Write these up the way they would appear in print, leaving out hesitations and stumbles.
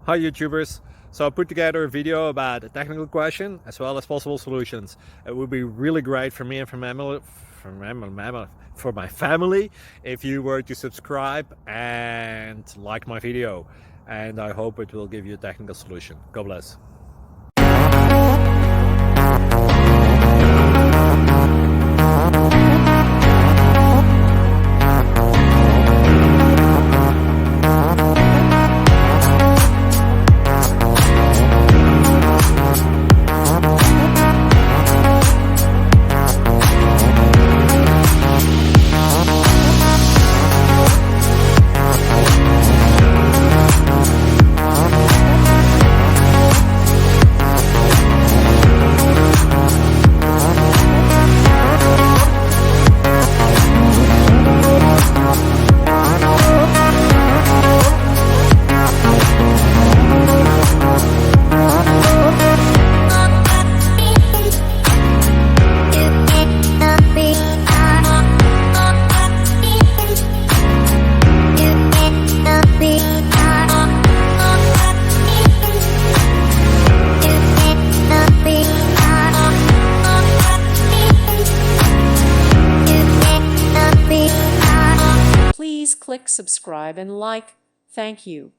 Hi YouTubers! So I put together a video about a technical question as well as possible solutions. It would be really great for me and for my family if you were to subscribe and like my video, and I hope it will give you a technical solution. God bless. Please click subscribe and like. Thank you.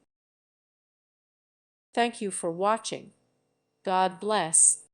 Thank you for watching. God bless.